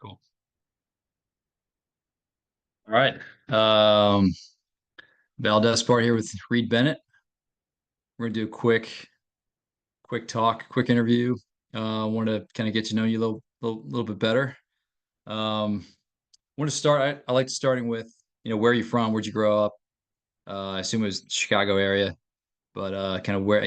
Cool. All right. Um, Valdez part here with Reid Bennett. We're gonna do a quick talk, quick interview. Want to kind of get to know you a little bit better. Want to start. I like starting with where are you from? Where'd you grow up? I assume it was Chicago area, but kind of where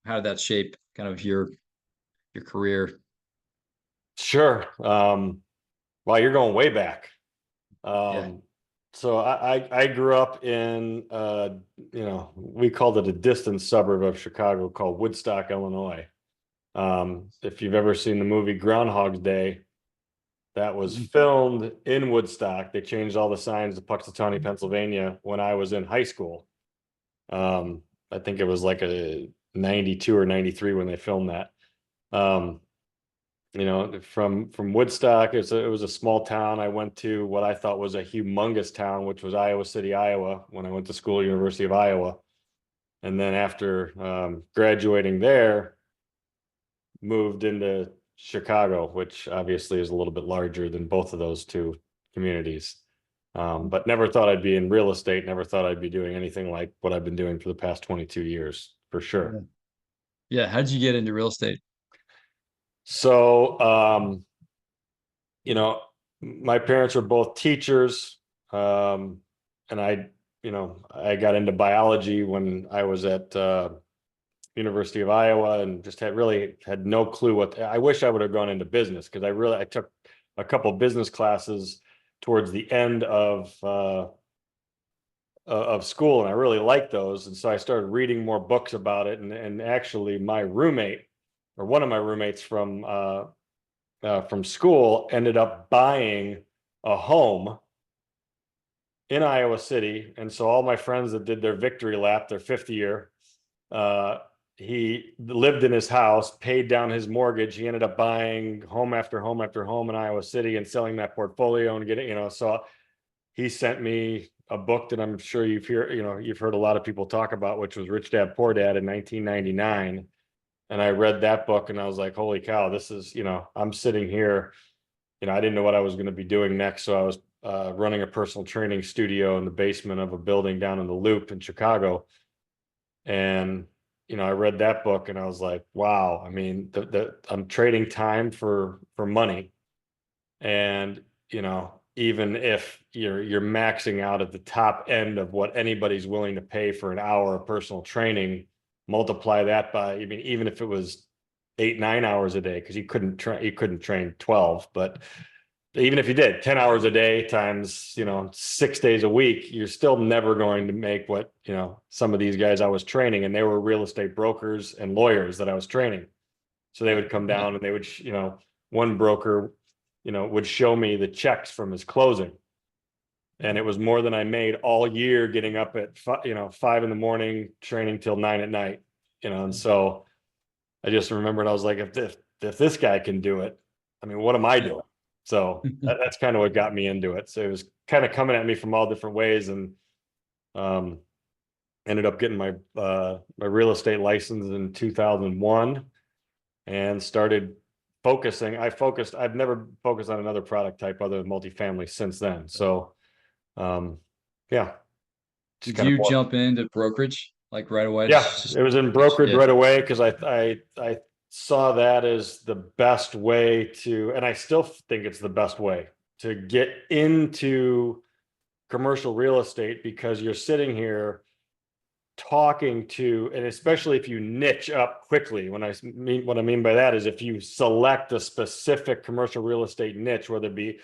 how did that shape kind of your career? Sure. Well, you're going way back. Yeah. So I grew up in we called it a distant suburb of Chicago called Woodstock, Illinois. If you've ever seen the movie Groundhog's Day, that was Mhm. filmed in Woodstock. They changed all the signs to Puxatawney, Pennsylvania when I was in high school. I think it was like a 92 or 93 when they filmed that. Um, from Woodstock, it was a small town. I went to what I thought was a humongous town, which was Iowa City, Iowa, when I went to school, University of Iowa. And then after graduating there, moved into Chicago, which obviously is a little bit larger than both of those two communities. But never thought I'd be in real estate, never thought I'd be doing anything like what I've been doing for the past 22 years, for Yeah. sure. Yeah. How did you get into real estate? So, you know, my parents were both teachers. And I got into biology when I was at University of Iowa and just had no clue I wish I would have gone into business because I took a couple business classes towards the end of school and I really liked those. And so I started reading more books about it. And actually my roommate or one of my roommates from school ended up buying a home in Iowa City. And so all my friends that did their victory lap, their fifth year, uh, he lived in his house, paid down his mortgage. He ended up buying home after home after home in Iowa City and selling that portfolio and so he sent me a book that I'm sure you've heard a lot of people talk about, which was Rich Dad Poor Dad in 1999. And I read that book and I was like, holy cow, this is, I'm sitting here, I didn't know what I was going to be doing next. So I was running a personal training studio in the basement of a building down in the Loop in Chicago. And, I read that book and I was like, wow, I mean, I'm trading time for money. And, even if you're maxing out at the top end of what anybody's willing to pay for an hour of personal training, multiply that by, I mean, even if it was 8, 9 hours a day, because you couldn't train 12, but even if you did 10 hours a day times 6 days a week, you're still never going to make what some of these guys I was training, and they were real estate brokers and lawyers that I was training. So they would come Yeah. down and they would one broker would show me the checks from his closing, and it was more than I made all year getting up at 5 in the morning training till 9 at night. And so I just remembered, I was like, if this guy can do it, I mean, what am I doing? So that's kind of what got me into it. So it was kind of coming at me from all different ways, and um, ended up getting my real estate license in 2001 and started focusing. I've never focused on another product type other than multifamily since then. So yeah, just Did kind of you more. jump into brokerage like right away? Yeah, it was in brokerage Yeah. right away because I saw that as the best way to, and I still think it's the best way to get into commercial real estate, because you're sitting here talking to, and especially if you niche up quickly. What I mean by that is if you select a specific commercial real estate niche, whether it be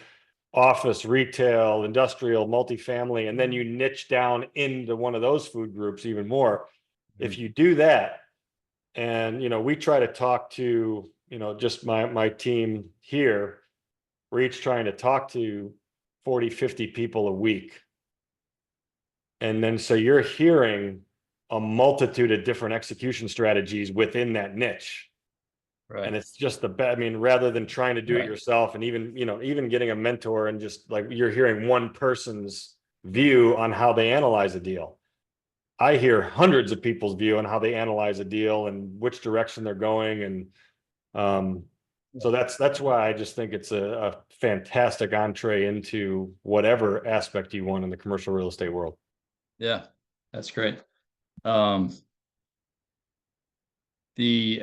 office, retail, industrial, multifamily, and then you niche down into one of those food groups even more. If Mhm. you do that, and we try to talk to, just my team here, we're each trying to talk to 40, 50 people a week. And then so you're hearing a multitude of different execution strategies within that niche. And Right. it's just the best. I mean, rather than trying to do it Right. yourself, and even getting a mentor, and just like you're hearing one person's view on how they analyze a deal. I hear hundreds of people's view on how they analyze a deal and which direction they're going. And So that's why I just think it's a fantastic entree into whatever aspect you want in the commercial real estate world. Yeah, that's great. Um, the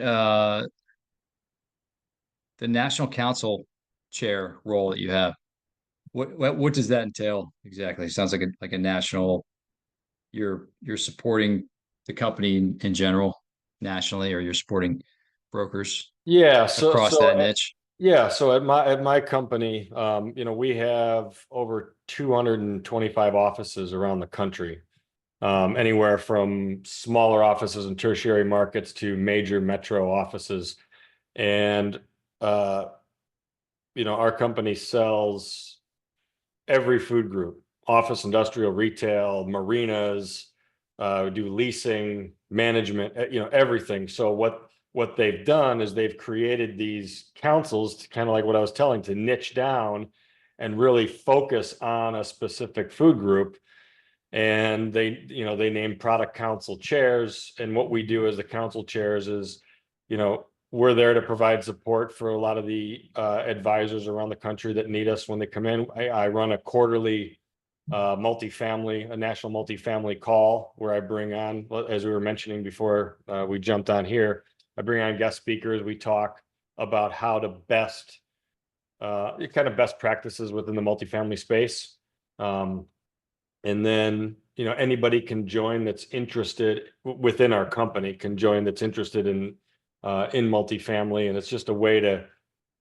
the national council chair role that you have, what does that entail exactly? Sounds like a national. You're supporting the company in general nationally, or you're supporting brokers Yeah, so across so that niche. yeah, so at my company, we have over 225 offices around the country, anywhere from smaller offices in tertiary markets to major metro offices. And uh, our company sells every food group, office, industrial, retail, marinas, we do leasing, management, everything. So what they've done is they've created these councils to kind of like what I was telling, to niche down and really focus on a specific food group. And they name product council chairs. And what we do as the council chairs is, we're there to provide support for a lot of the advisors around the country that need us when they come in. I run a quarterly a national multifamily call where I bring on, as we were mentioning before we jumped on here, I bring on guest speakers. We talk about how to kind of best practices within the multifamily space. And then, anybody can join that's interested within our company can join that's interested in multifamily. And it's just a way to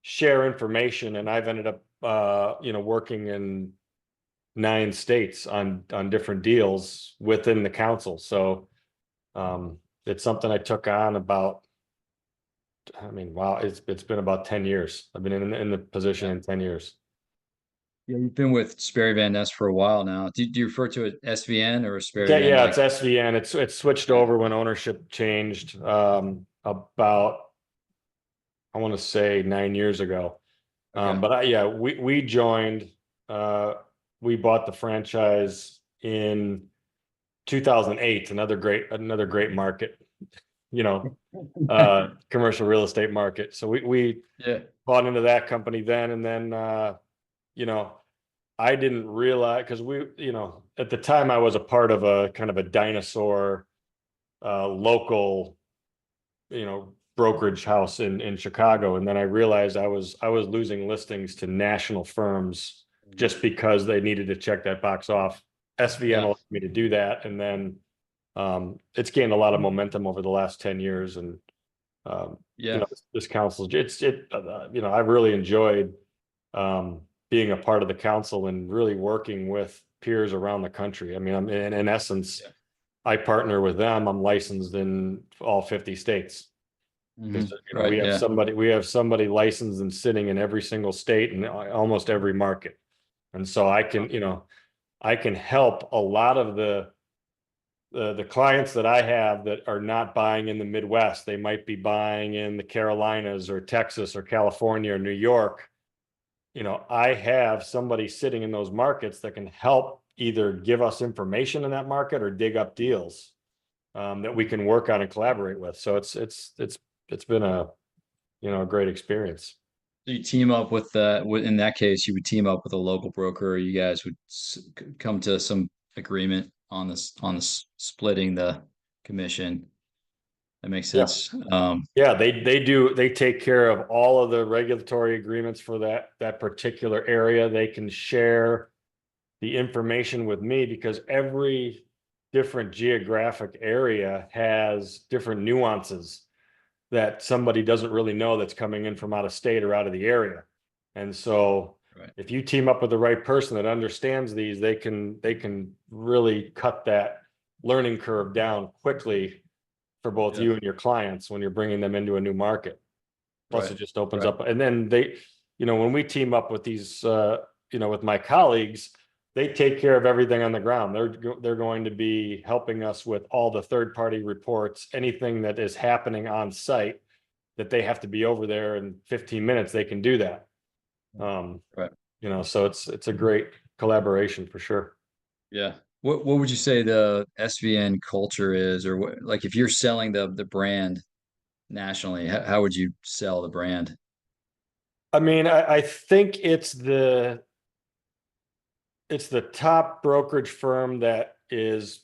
share information. And I've ended up, working in 9 states on different deals within the council. So it's something I took on about, I mean, wow, it's been about 10 years. I've been in the position Yeah. in 10 years. Yeah, you've been with Sperry Van Ness for a while now. Do you refer to it SVN or Sperry Yeah, Van yeah, like? it's SVN. It's switched Yeah. over when ownership changed about, I want to say, 9 years ago. Okay. Yeah, we joined. Uh, we bought the franchise in 2008. Another great market. You know, commercial real estate market. So we Yeah. bought into that company then, and then you know I didn't realize, because at the time I was a part of a kind of a dinosaur local brokerage house in Chicago, and then I realized I was losing listings to national firms just because they needed to check that box off. SVN Yeah. allowed me to do that, and then it's gained a lot of momentum over the last 10 years. And um, Yeah. this council, I've really enjoyed being a part of the council and really working with peers around the country. I mean, in essence, Yeah. I partner with them. I'm licensed in all 50 states because we Right. have Yeah. somebody licensed and sitting in every single state and almost every market. And so I can help a lot of the clients that I have that are not buying in the Midwest. They might be buying in the Carolinas or Texas or California or New York. I have somebody sitting in those markets that can help either give us information in that market or dig up deals that we can work on and collaborate with. So it's been a great experience. So you team up with in that case, you would team up with a local broker, or you guys would come to some agreement on this splitting the commission. That makes Yeah. sense. Yeah, they take care of all of the regulatory agreements for that particular area. They can share the information with me because every different geographic area has different nuances that somebody doesn't really know that's coming in from out of state or out of the area. And so Right. if you team up with the right person that understands these, they can really cut that learning curve down quickly for both Yeah. you and your clients when you're bringing them into a new market. Plus, Right. it just opens Right. up. And then when we team up with these, with my colleagues, they take care of everything on the ground. They're going to be helping us with all the third party reports, anything that is happening on site that they have to be over there in 15 minutes. They can do that. Um, Right. so it's a great collaboration for sure. Yeah. What would you say the SVN culture is, or what, like if you're selling the brand nationally, how would you sell the brand? I mean, I think it's the top brokerage firm that is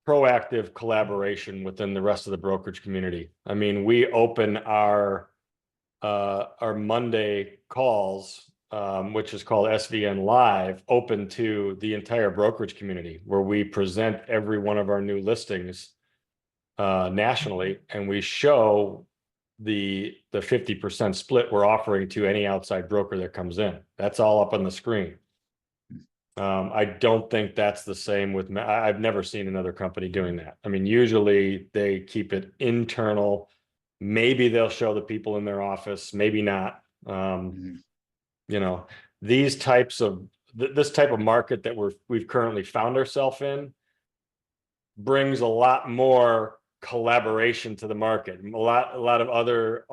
proactive collaboration within the rest of the brokerage community. I mean, we open our Monday calls, which is called SVN Live, open to the entire brokerage community, where we present every one of our new listings nationally, and we show the 50% split we're offering to any outside broker that comes in. That's all up on the screen. I don't think that's the same with, I've never seen another company doing that. I mean, usually they keep it internal. Maybe they'll show the people in their office, maybe not. Mhm. You know, these types of, this type of market that we've currently found ourselves in brings a lot more collaboration to the market. A lot of other,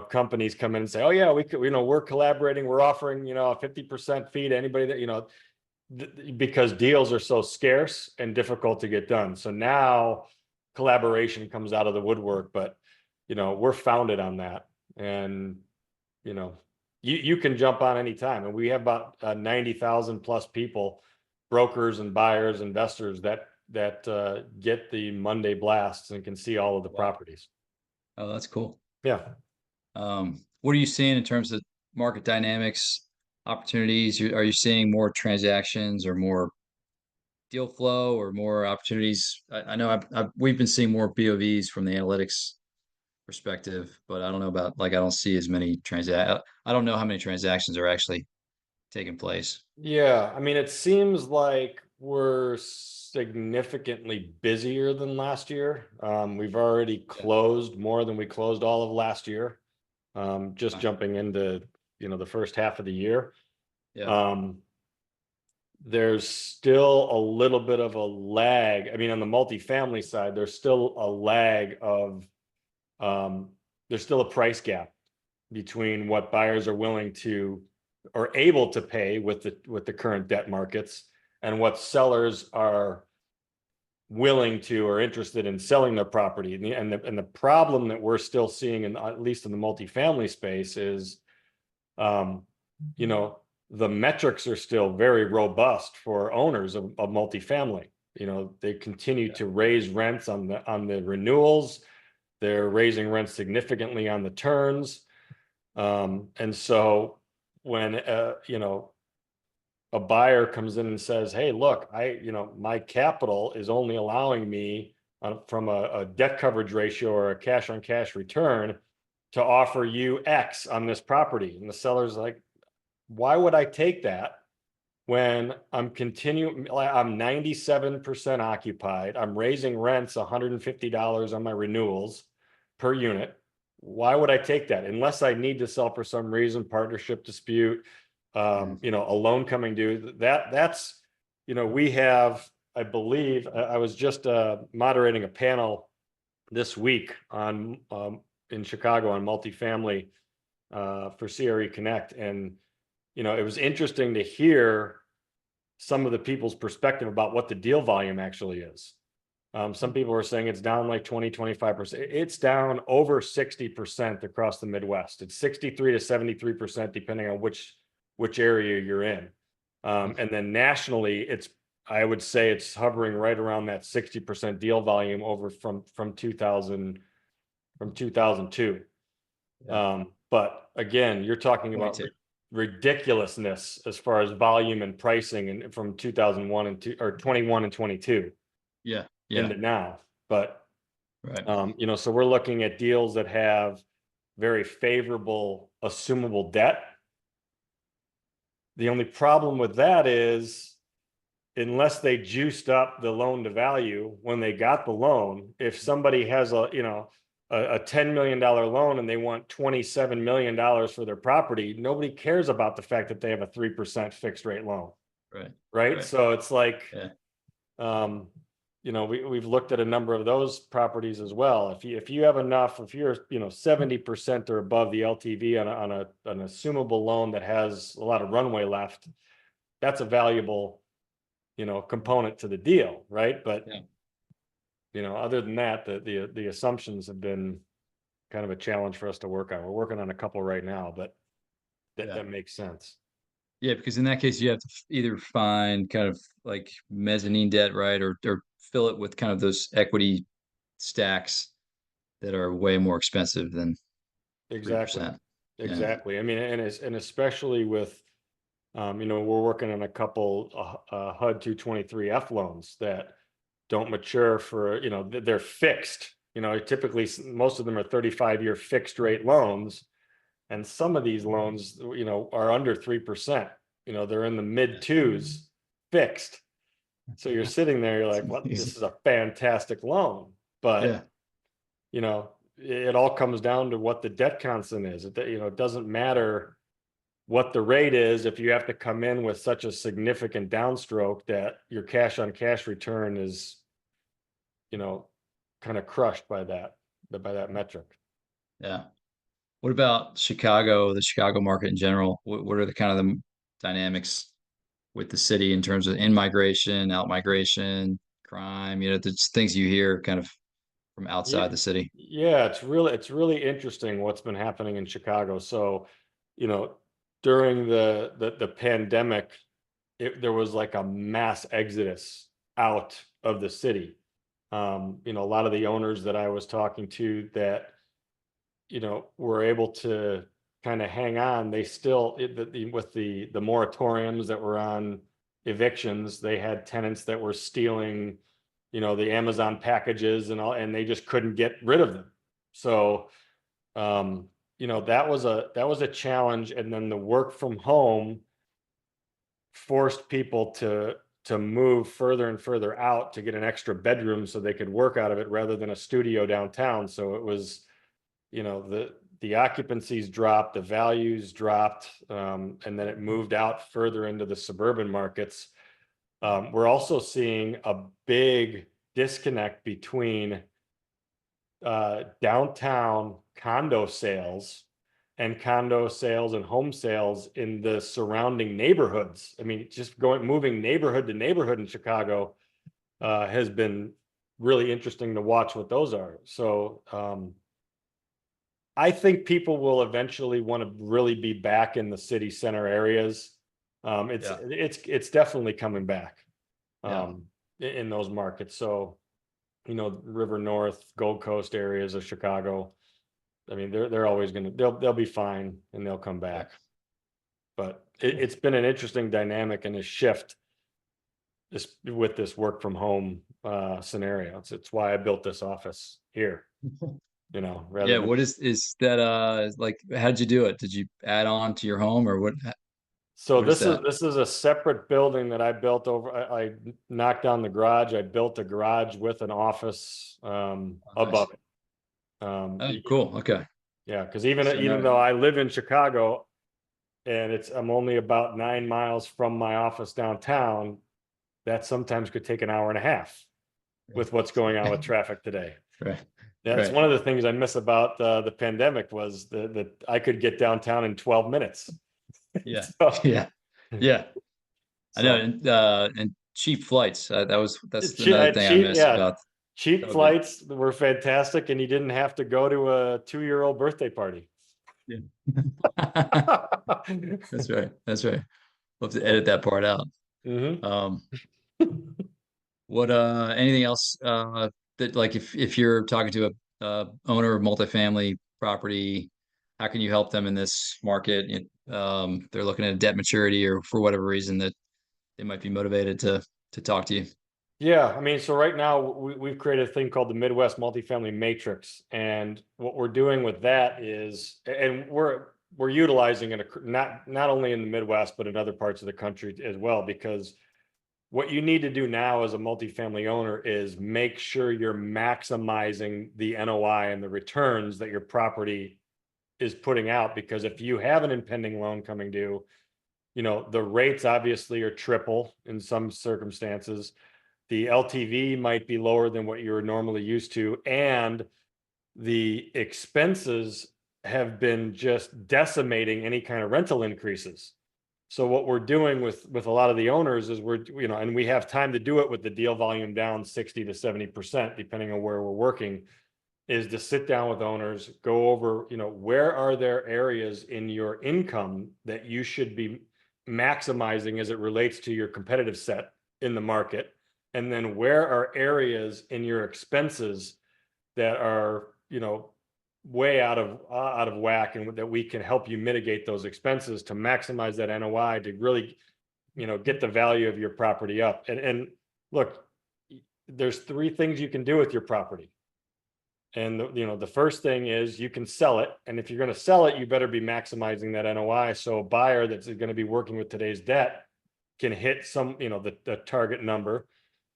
companies come in and say, oh yeah, we could, we're collaborating, we're offering, a 50% fee to anybody that, because deals are so scarce and difficult to get done. So now collaboration comes out of the woodwork, but we're founded on that. And you can jump on anytime. And we have about 90,000 plus people, brokers and buyers, investors that get the Monday blasts and can see all of the Wow. properties. Oh, that's cool. Yeah. What are you seeing in terms of market dynamics, opportunities? Are you seeing more transactions or more deal flow or more opportunities? I know we've been seeing more BOVs from the analytics perspective, but I don't know about, like, I don't see as many I don't know how many transactions are actually taking place. Yeah, I mean, it seems like we're significantly busier than last year. We've already Yeah. closed more than we closed all of last year. Just Wow. jumping into, the first half of the year. Yeah. Um, there's still a little bit of a lag. I mean, on the multifamily side, there's still a lag of, there's still a price gap between what buyers are willing to or able to pay with the current debt markets and what sellers are willing to or interested in selling their property. And the problem that we're still seeing, in at least in the multifamily space, is um, the metrics are still very robust for owners of multifamily. They continue Yeah. to raise rents on the renewals. They're raising rents significantly on the turns. And so when, a buyer comes in and says, hey, look, my capital is only allowing me from a debt coverage ratio or a cash on cash return to offer you X on this property. And the seller's like, why would I take that when I'm 97% occupied, I'm raising rents $150 on my renewals per unit. Why would I take that? Unless I need to sell for some reason, partnership dispute, Mhm. a loan coming due. That's, we have, I believe, I was just moderating a panel this week on in Chicago on multifamily for CRE Connect. And, it was interesting to hear some of the people's perspective about what the deal volume actually is. Some people are saying it's down like 20-25%. It's down over 60% across the Midwest. It's 63 to 73%, depending on which area you're in. And then nationally, I would say it's hovering right around that 60% deal volume over from 2002. Yeah. But again, you're talking about 22. ridiculousness as far as volume and pricing, and from 2001 or 21 and 22 Yeah. Yeah. into now. But Right. so we're looking at deals that have very favorable assumable debt. The only problem with that is, unless they juiced up the loan to value when they got the loan, if somebody has a $10 million loan and they want $27 million for their property, nobody cares about the fact that they have a 3% fixed rate loan. Right. Right. Right. So it's like, Yeah. we've looked at a number of those properties as well. If you have enough, if you're 70% or above the LTV on an assumable loan that has a lot of runway left, that's a valuable component to the deal, right? But Yeah. other than that, the assumptions have been kind of a challenge for us to work on. We're working on a couple right now, but that, Yeah. that makes sense. Yeah, because in that case, you have to either find kind of like mezzanine debt, right, or fill it with kind of those equity stacks that are way more expensive than Exactly. 3%. Yeah. Exactly. I mean, and especially with, we're working on a couple HUD 223F loans that don't mature for, they're fixed. Typically most of them are 35-year fixed rate loans. And some of these loans, are under 3%. They're in the mid twos fixed. So you're sitting there, you're like, what? This is a fantastic loan. But, Yeah. you know, it all comes down to what the debt constant is. It doesn't matter what the rate is if you have to come in with such a significant downstroke that your cash on cash return is, you know, kind of crushed by that metric. Yeah. What about Chicago, the Chicago market in general? What are the kind of the dynamics with the city in terms of in migration, out migration, crime? There's things you hear kind of from Yeah, outside the city. yeah, it's really interesting what's been happening in Chicago. So, you know, during the pandemic, there was like a mass exodus out of the city. A lot of the owners that I was talking to that, were able to kind of hang on, they still, with the moratoriums that were on evictions, they had tenants that were stealing, the Amazon packages and all, and they just couldn't get rid of them. So, that was a challenge. And then the work from home forced people to move further and further out to get an extra bedroom so they could work out of it rather than a studio downtown. So it was, the occupancies dropped, the values dropped, and then it moved out further into the suburban markets. We're also seeing a big disconnect between downtown condo sales and home sales in the surrounding neighborhoods. I mean, just moving neighborhood to neighborhood in Chicago has been really interesting to watch what those are. So I think people will eventually want to really be back in the city center areas. It's Yeah. it's definitely coming back Yeah. in those markets. So, River North, Gold Coast areas of Chicago. I mean, they're always they'll be fine and they'll come Yeah. back. But Cool. it's been an interesting dynamic and a shift with this work from home scenario. It's why I built this office here, rather Yeah. than. What is that? Like, how'd you do it? Did you add on to your home or what? So What is this is that? this is a separate building that I built over. I knocked down the garage. I built a garage with an office Oh, above nice. it. Oh, cool. Okay. Yeah, because even So even now, though I live in Chicago and I'm only about 9 miles from my office downtown, that sometimes could take an hour and a half with what's going on with traffic today. right. That's Right. one of the things I miss about the pandemic was that I could get downtown in 12 minutes. Yeah. So, Yeah. Yeah. I know. so And cheap flights. That's another thing I cheap, miss yeah, about cheap COVID. flights were fantastic, and you didn't have to go to a 2-year-old birthday party. Yeah. That's right. That's right. We'll have to So, edit that part out. mhm. Um, what anything else that like if you're talking to a owner of multifamily property, how can you help them in this market? They're looking at a debt maturity or for whatever reason that they might be motivated to talk to you. Yeah, I mean, so right now we've created a thing called the Midwest Multifamily Matrix, and what we're doing with that is, and we're utilizing it not only in the Midwest but in other parts of the country as well, because what you need to do now as a multifamily owner is make sure you're maximizing the NOI and the returns that your property is putting out, because if you have an impending loan coming due, the rates obviously are triple in some circumstances. The LTV might be lower than what you're normally used to, and the expenses have been just decimating any kind of rental increases. So what we're doing with a lot of the owners is and we have time to do it with the deal volume down 60 to 70%, depending on where we're working, is to sit down with owners, go over, where are there areas in your income that you should be maximizing as it relates to your competitive set in the market? And then where are areas in your expenses that are, way out of whack, and that we can help you mitigate those expenses to maximize that NOI to really, get the value of your property up. And look, there's three things you can do with your property. And the first thing is you can sell it. And if you're going to sell it, you better be maximizing that NOI. So a buyer that's going to be working with today's debt can hit some, the target number.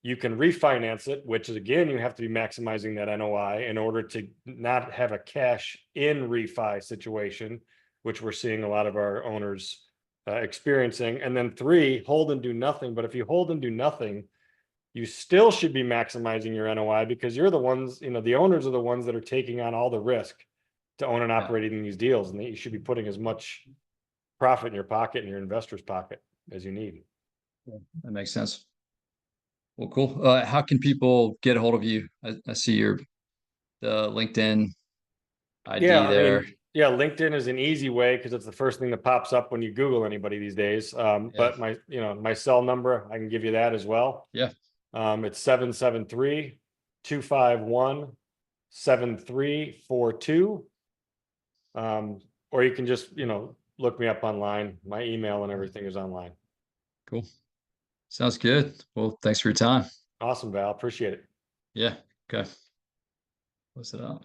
You can refinance it, which is, again, you have to be maximizing that NOI in order to not have a cash in refi situation, which we're seeing a lot of our owners experiencing. And then three, hold and do nothing. But if you hold and do nothing, you still should be maximizing your NOI, because you're the ones, the owners are the ones that are taking on all the risk to own and Yeah. operate in these deals. And you should be putting as much profit in your pocket and your investor's pocket as you need. That makes sense. Well, cool. How can people get a hold of you? I see your the LinkedIn Yeah, ID I there. mean, yeah, LinkedIn is an easy way because it's the first thing that pops up when you Google anybody these days. Yeah. But my cell number, I can give you that as well. Yeah. It's 773-251-7342. Or you can just, look me up online. My email and everything is online. Cool. Sounds good. Well, thanks for your time. Awesome, Val. Appreciate it. Yeah. Okay. Close it out.